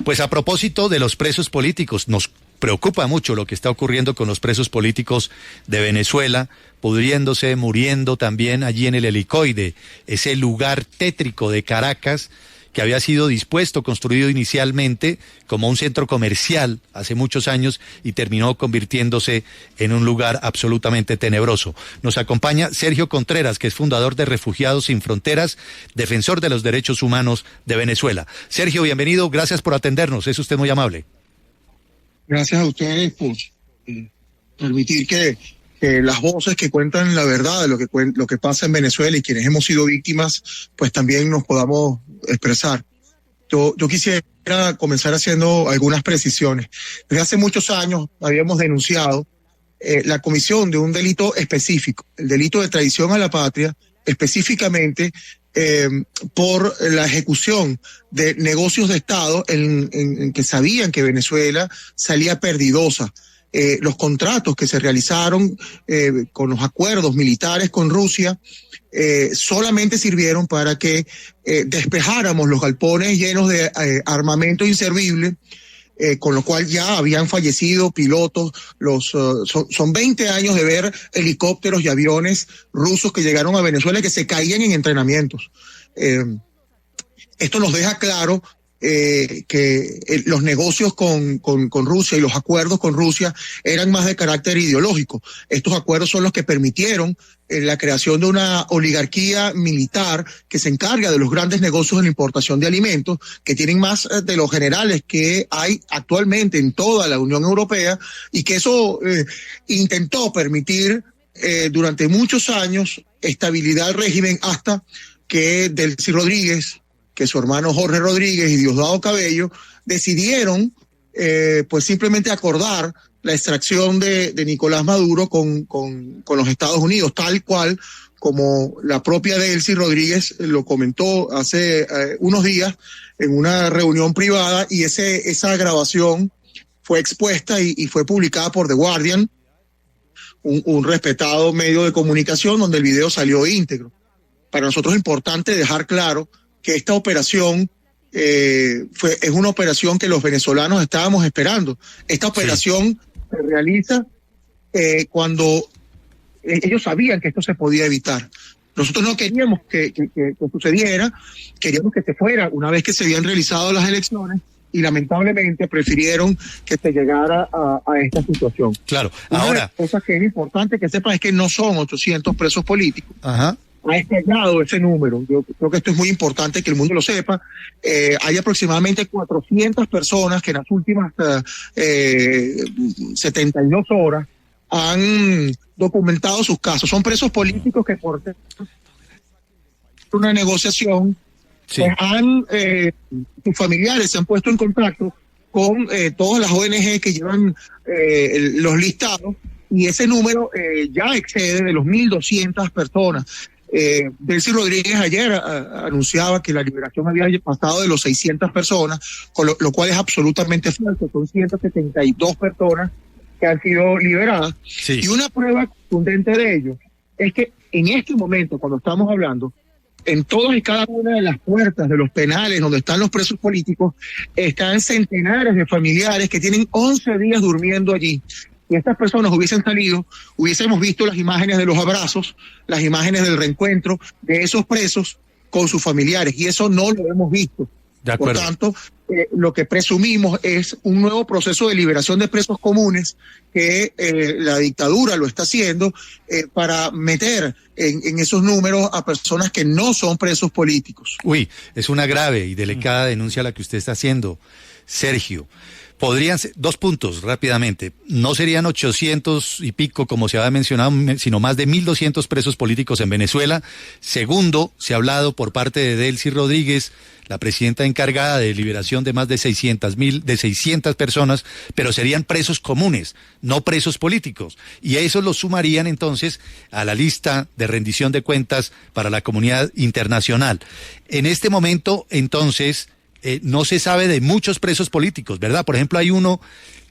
Pues a propósito de los presos políticos, nos preocupa mucho lo que está ocurriendo con los presos políticos de Venezuela, pudriéndose, muriendo también allí en el Helicoide, ese lugar tétrico de Caracas que había sido dispuesto, construido inicialmente como un centro comercial hace muchos años y terminó convirtiéndose en un lugar absolutamente tenebroso. Nos acompaña Sergio Contreras, que es fundador de Refugiados Sin Fronteras, defensor de los derechos humanos de Venezuela. Sergio, bienvenido, gracias por atendernos, es usted muy amable. Gracias a ustedes por permitir que las voces que cuentan la verdad de lo que pasa en Venezuela y quienes hemos sido víctimas, pues también nos podamos expresar. Yo quisiera comenzar haciendo algunas precisiones. Desde hace muchos años habíamos denunciado la comisión de un delito específico, el delito de traición a la patria, específicamente por la ejecución de negocios de Estado en que sabían que Venezuela salía perdidosa. Los contratos que se realizaron con los acuerdos militares con Rusia solamente sirvieron para que despejáramos los galpones llenos de armamento inservible, con lo cual ya habían fallecido pilotos. Son 20 años de ver helicópteros y aviones rusos que llegaron a Venezuela y que se caían en entrenamientos. Esto nos deja claro que los negocios con Rusia y los acuerdos con Rusia eran más de carácter ideológico. Estos acuerdos son los que permitieron la creación de una oligarquía militar que se encarga de los grandes negocios en la importación de alimentos, que tienen más de los generales que hay actualmente en toda la Unión Europea, y que eso intentó permitir durante muchos años estabilidad del régimen, hasta que Delcy Rodríguez, que su hermano Jorge Rodríguez y Diosdado Cabello decidieron pues simplemente acordar la extracción de Nicolás Maduro con los Estados Unidos, tal cual como la propia Delcy Rodríguez lo comentó hace unos días en una reunión privada, y esa grabación fue expuesta y fue publicada por The Guardian, un respetado medio de comunicación, donde el video salió íntegro. Para nosotros es importante dejar claro que esta operación es una operación que los venezolanos estábamos esperando. Esta operación se realiza cuando ellos sabían que esto se podía evitar. Nosotros no queríamos que sucediera, queríamos que se fuera una vez que se habían realizado las elecciones, y lamentablemente prefirieron que se llegara a esta situación. Claro, ahora, ahora... Una de las cosas que es importante que sepan es que no son 800 presos políticos. Ajá. Ha estallado ese número. Yo creo que esto es muy importante que el mundo lo sepa. Hay aproximadamente 400 personas que en las últimas 72 horas han documentado sus casos. Son presos políticos que por una negociación pues sus familiares se han puesto en contacto con todas las ONG que llevan los listados, y ese número ya excede de los 1.200 personas. Delcy Rodríguez ayer anunciaba que la liberación había pasado de los 600 personas, con lo cual es absolutamente falso. Son 172 personas que han sido liberadas. Sí. Y una prueba contundente de ello es que en este momento, cuando estamos hablando, en todas y cada una de las puertas de los penales donde están los presos políticos, están centenares de familiares que tienen 11 días durmiendo allí. Si estas personas hubiesen salido, hubiésemos visto las imágenes de los abrazos, las imágenes del reencuentro de esos presos con sus familiares, y eso no lo hemos visto. De acuerdo. Por tanto, lo que presumimos es un nuevo proceso de liberación de presos comunes que la dictadura lo está haciendo para meter en esos números a personas que no son presos políticos. Uy, es una grave y delicada denuncia la que usted está haciendo, Sergio. Podrían ser, 2 puntos rápidamente, no serían 800 y pico como se había mencionado, sino más de 1.200 presos políticos en Venezuela. Segundo, se ha hablado por parte de Delcy Rodríguez, la presidenta encargada de liberación de más de 600 personas, pero serían presos comunes, no presos políticos. Y eso lo sumarían entonces a la lista de rendición de cuentas para la comunidad internacional. En este momento, entonces, no se sabe de muchos presos políticos, ¿verdad? Por ejemplo, hay uno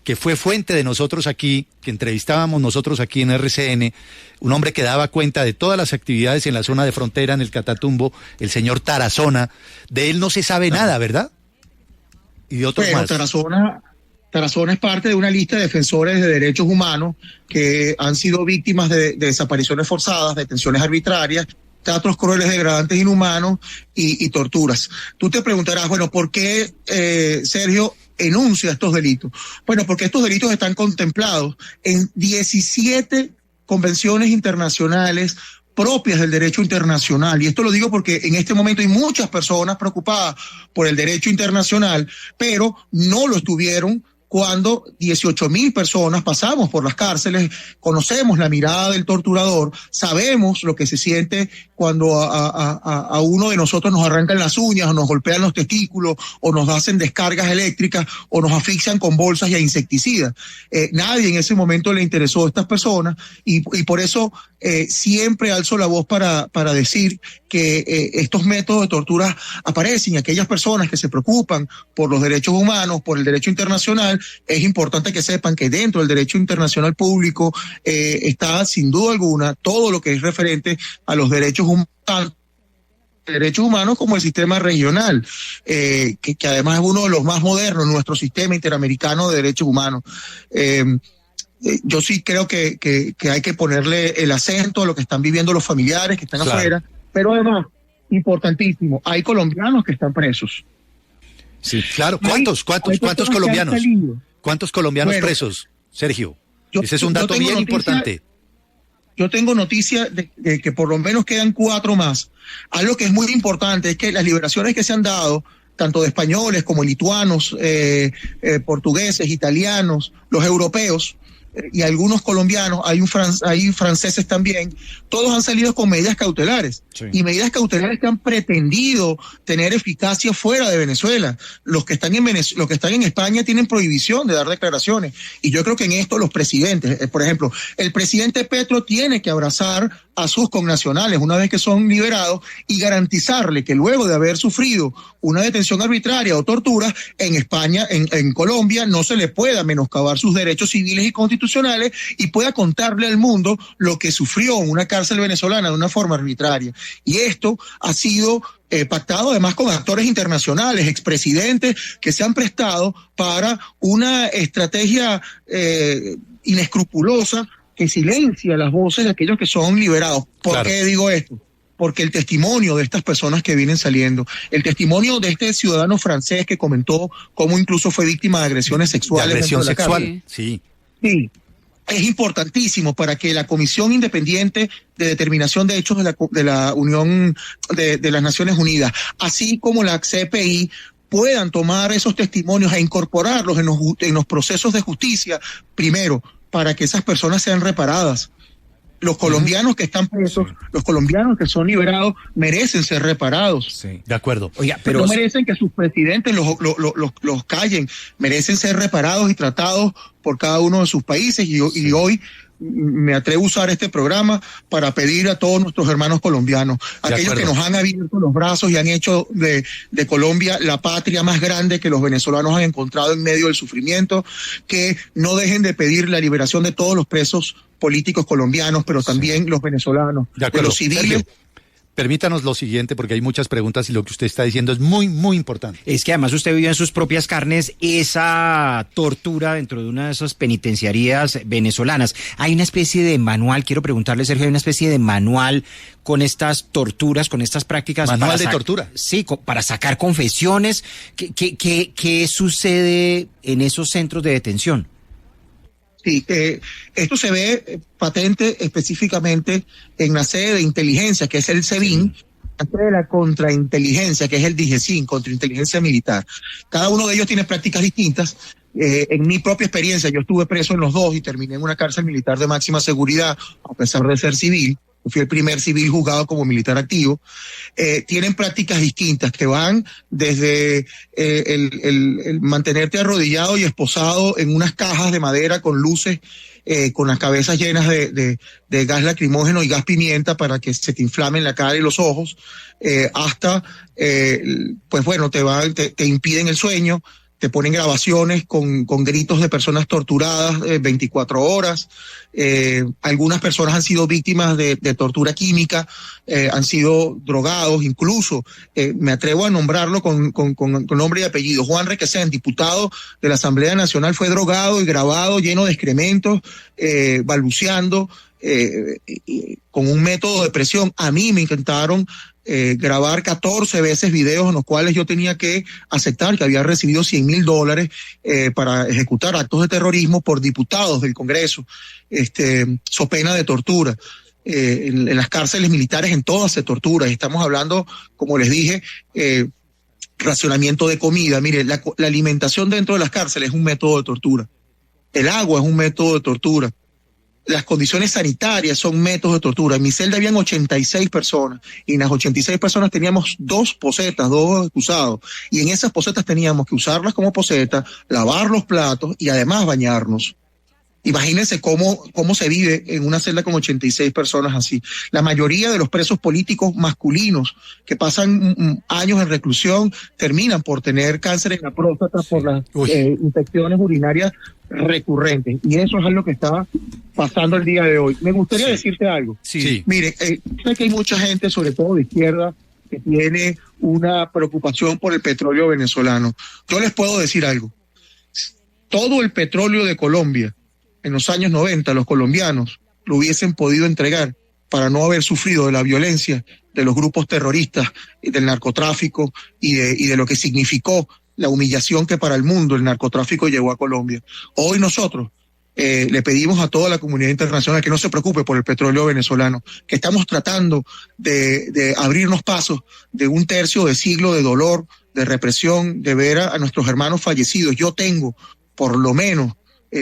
que fue fuente de nosotros aquí, que entrevistábamos nosotros aquí en RCN, un hombre que daba cuenta de todas las actividades en la zona de frontera, en el Catatumbo, el señor Tarazona. De él no se sabe nada, ¿verdad? Y otros más. Tarazona es parte de una lista de defensores de derechos humanos que han sido víctimas de desapariciones forzadas, detenciones arbitrarias, tratos crueles, degradantes, inhumanos y torturas. Tú te preguntarás, bueno, ¿por qué Sergio enuncia estos delitos? Bueno, porque estos delitos están contemplados en 17 convenciones internacionales propias del derecho internacional. Y esto lo digo porque en este momento hay muchas personas preocupadas por el derecho internacional, pero no lo estuvieron cuando 18.000 personas pasamos por las cárceles, conocemos la mirada del torturador, sabemos lo que se siente cuando a uno de nosotros nos arrancan las uñas, o nos golpean los testículos, o nos hacen descargas eléctricas, o nos asfixian con bolsas y a insecticidas. Nadie en ese momento le interesó a estas personas, y por eso siempre alzo la voz para decir que estos métodos de tortura aparecen, y aquellas personas que se preocupan por los derechos humanos, por el derecho internacional, es importante que sepan que dentro del derecho internacional público está sin duda alguna todo lo que es referente a los derechos humanos como el sistema regional, que además es uno de los más modernos, nuestro sistema interamericano de derechos humanos. Yo sí creo que hay que ponerle el acento a lo que están viviendo los familiares que están afuera, pero además, importantísimo, hay colombianos que están presos. Sí, claro. ¿Cuántos colombianos? ¿Cuántos colombianos presos, Sergio? Ese es un dato bien importante. Yo tengo noticia de que por lo menos quedan 4 más. Algo que es muy importante es que las liberaciones que se han dado, tanto de españoles como lituanos, portugueses, italianos, los europeos, y algunos colombianos, hay franceses también, todos han salido con medidas cautelares, sí. Y medidas cautelares que han pretendido tener eficacia fuera de Venezuela. Los que están en España tienen prohibición de dar declaraciones, y yo creo que en esto los presidentes, por ejemplo, el presidente Petro tiene que abrazar a sus connacionales una vez que son liberados y garantizarle que luego de haber sufrido una detención arbitraria o tortura en España, en Colombia, no se le pueda menoscabar sus derechos civiles y constitucionales y pueda contarle al mundo lo que sufrió en una cárcel venezolana de una forma arbitraria. Y esto ha sido pactado además con actores internacionales, expresidentes que se han prestado para una estrategia inescrupulosa que silencia las voces de aquellos que son liberados. ¿Por qué digo esto? Porque el testimonio de estas personas que vienen saliendo, el testimonio de este ciudadano francés que comentó cómo incluso fue víctima de agresiones sexuales. De agresión sexual, sí. Sí, es importantísimo para que la Comisión Independiente de Determinación de Hechos de la Unión de las Naciones Unidas, así como la CPI, puedan tomar esos testimonios e incorporarlos en los procesos de justicia, primero, para que esas personas sean reparadas. Los colombianos que están presos, los colombianos que son liberados, merecen ser reparados. Sí, de acuerdo. Oiga, pero no merecen que sus presidentes los callen, merecen ser reparados y tratados por cada uno de sus países. Y hoy me atrevo a usar este programa para pedir a todos nuestros hermanos colombianos, aquellos que nos han abierto los brazos y han hecho de Colombia la patria más grande que los venezolanos han encontrado en medio del sufrimiento, que no dejen de pedir la liberación de todos los presos políticos colombianos, pero también los venezolanos, de los civiles. Sergio, permítanos lo siguiente, porque hay muchas preguntas y lo que usted está diciendo es muy, muy importante. Es que además usted vivió en sus propias carnes esa tortura dentro de una de esas penitenciarías venezolanas. Hay una especie de manual, quiero preguntarle, Sergio, ¿hay una especie de manual con estas torturas, con estas prácticas? ¿Manual de tortura? Sí, para sacar confesiones. ¿Qué sucede en esos centros de detención? Sí, esto se ve patente específicamente en la sede de inteligencia, que es el SEBIN, la sede de la contrainteligencia, que es el DIGESIN, contrainteligencia militar. Cada uno de ellos tiene prácticas distintas. En mi propia experiencia, yo estuve preso en los dos y terminé en una cárcel militar de máxima seguridad, a pesar de ser civil. Fui el primer civil juzgado como militar activo. Tienen prácticas distintas que van desde el mantenerte arrodillado y esposado en unas cajas de madera con luces, con las cabezas llenas de gas lacrimógeno y gas pimienta para que se te inflamen la cara y los ojos, hasta, pues bueno, te impiden el sueño, te ponen grabaciones con gritos de personas torturadas 24 horas. Algunas personas han sido víctimas de tortura química, han sido drogados, incluso me atrevo a nombrarlo con nombre y apellido. Juan Requesén, diputado de la Asamblea Nacional, fue drogado y grabado lleno de excrementos, balbuceando, con un método de presión. A mí me intentaron grabar 14 veces videos en los cuales yo tenía que aceptar que había recibido $100,000 para ejecutar actos de terrorismo por diputados del Congreso, so pena de tortura. En las cárceles militares en todas se tortura. Estamos hablando, como les dije, racionamiento de comida. Mire, la alimentación dentro de las cárceles es un método de tortura. El agua es un método de tortura. Las condiciones sanitarias son métodos de tortura. En mi celda habían 86 personas y en las 86 personas teníamos 2 posetas, 2 excusados. Y en esas posetas teníamos que usarlas como posetas, lavar los platos y además bañarnos. Imagínense cómo se vive en una celda con 86 personas así. La mayoría de los presos políticos masculinos que pasan años en reclusión terminan por tener cáncer en la próstata por las infecciones urinarias recurrentes. Y eso es lo que está pasando el día de hoy. Me gustaría decirte algo. Sí. Mire, sé que hay mucha gente, sobre todo de izquierda, que tiene una preocupación por el petróleo venezolano. Yo les puedo decir algo. Todo el petróleo de Colombia en los años 90, los colombianos lo hubiesen podido entregar para no haber sufrido de la violencia de los grupos terroristas, del narcotráfico y de lo que significó la humillación que para el mundo el narcotráfico llevó a Colombia. Hoy nosotros le pedimos a toda la comunidad internacional que no se preocupe por el petróleo venezolano, que estamos tratando de abrirnos pasos de un tercio de siglo de dolor, de represión, de ver a nuestros hermanos fallecidos. Yo tengo por lo menos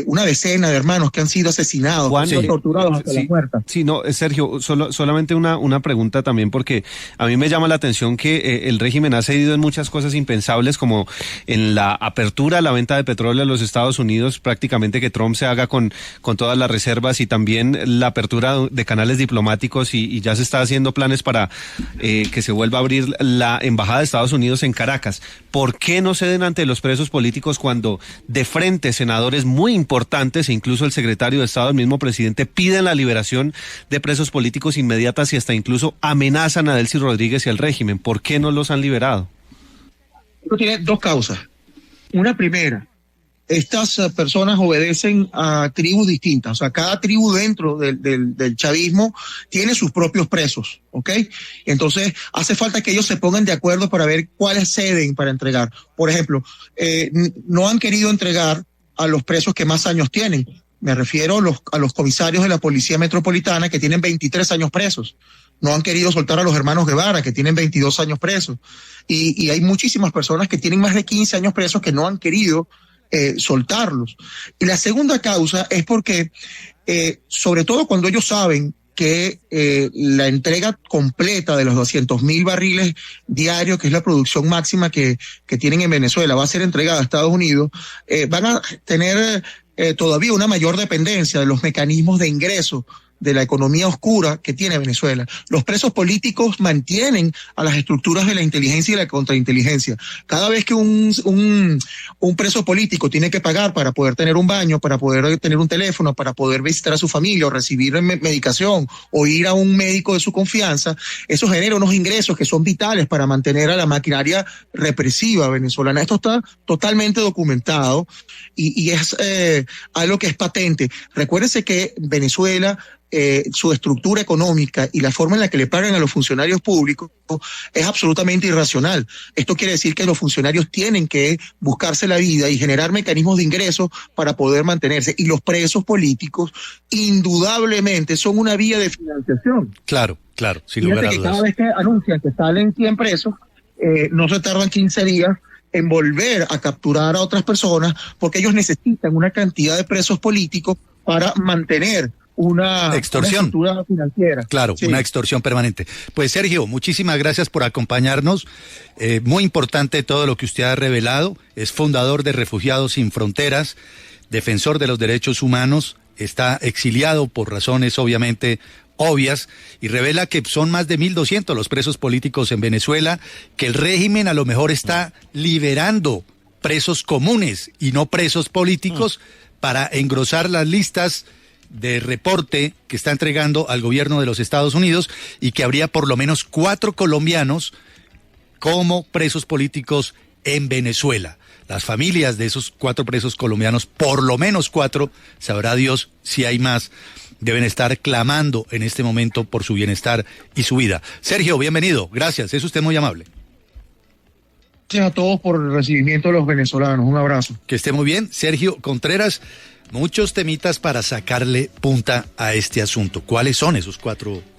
una decena de hermanos que han sido asesinados, Juan, torturados hasta la muerte. Sí, no, Sergio, solamente una pregunta también, porque a mí me llama la atención que el régimen ha cedido en muchas cosas impensables, como en la apertura a la venta de petróleo a los Estados Unidos, prácticamente que Trump se haga con todas las reservas, y también la apertura de canales diplomáticos, y ya se está haciendo planes para que se vuelva a abrir la embajada de Estados Unidos en Caracas. ¿Por qué no ceden ante los presos políticos cuando de frente senadores muy importantes e incluso el secretario de Estado, el mismo presidente, piden la liberación de presos políticos inmediatas y hasta incluso amenazan a Delcy Rodríguez y al régimen? ¿Por qué no los han liberado? Esto tiene 2 causas. Una primera, estas personas obedecen a tribus distintas, o sea, cada tribu dentro del chavismo tiene sus propios presos, ¿ok? Entonces, hace falta que ellos se pongan de acuerdo para ver cuáles ceden para entregar. Por ejemplo, no han querido entregar a los presos que más años tienen. Me refiero a los comisarios de la Policía Metropolitana, que tienen 23 años presos. No han querido soltar a los hermanos Guevara, que tienen 22 años presos. Y hay muchísimas personas que tienen más de 15 años presos que no han querido soltarlos. Y la segunda causa es porque, sobre todo cuando ellos saben que la entrega completa de los 200,000 barriles diarios, que es la producción máxima que tienen en Venezuela, va a ser entregada a Estados Unidos, van a tener todavía una mayor dependencia de los mecanismos de ingreso de la economía oscura que tiene Venezuela. Los presos políticos mantienen a las estructuras de la inteligencia y la contrainteligencia. Cada vez que un preso político tiene que pagar para poder tener un baño, para poder tener un teléfono, para poder visitar a su familia o recibir medicación o ir a un médico de su confianza, eso genera unos ingresos que son vitales para mantener a la maquinaria represiva venezolana. Esto está totalmente documentado y es algo que es patente. Recuérdense que Venezuela, su estructura económica y la forma en la que le pagan a los funcionarios públicos es absolutamente irracional. Esto quiere decir que los funcionarios tienen que buscarse la vida y generar mecanismos de ingresos para poder mantenerse. Y los presos políticos indudablemente son una vía de financiación. Claro, sin lugar a dudas. Cada vez que anuncian que salen 100 presos, no se tardan 15 días en volver a capturar a otras personas, porque ellos necesitan una cantidad de presos políticos para mantener una estructura financiera. Claro, sí. Una extorsión permanente. Pues Sergio, muchísimas gracias por acompañarnos. Muy importante todo lo que usted ha revelado. Es fundador de Refugiados Sin Fronteras, defensor de los derechos humanos, está exiliado por razones obviamente obvias y revela que son más de 1.200 los presos políticos en Venezuela, que el régimen a lo mejor está liberando presos comunes y no presos políticos para engrosar las listas de reporte que está entregando al gobierno de los Estados Unidos, y que habría por lo menos 4 colombianos como presos políticos en Venezuela. Las familias de esos 4 presos colombianos, por lo menos 4, sabrá Dios si hay más, deben estar clamando en este momento por su bienestar y su vida. Sergio, bienvenido. Gracias. Es usted muy amable. Gracias a todos por el recibimiento de los venezolanos. Un abrazo. Que esté muy bien. Sergio Contreras, muchos temitas para sacarle punta a este asunto. ¿Cuáles son esos 4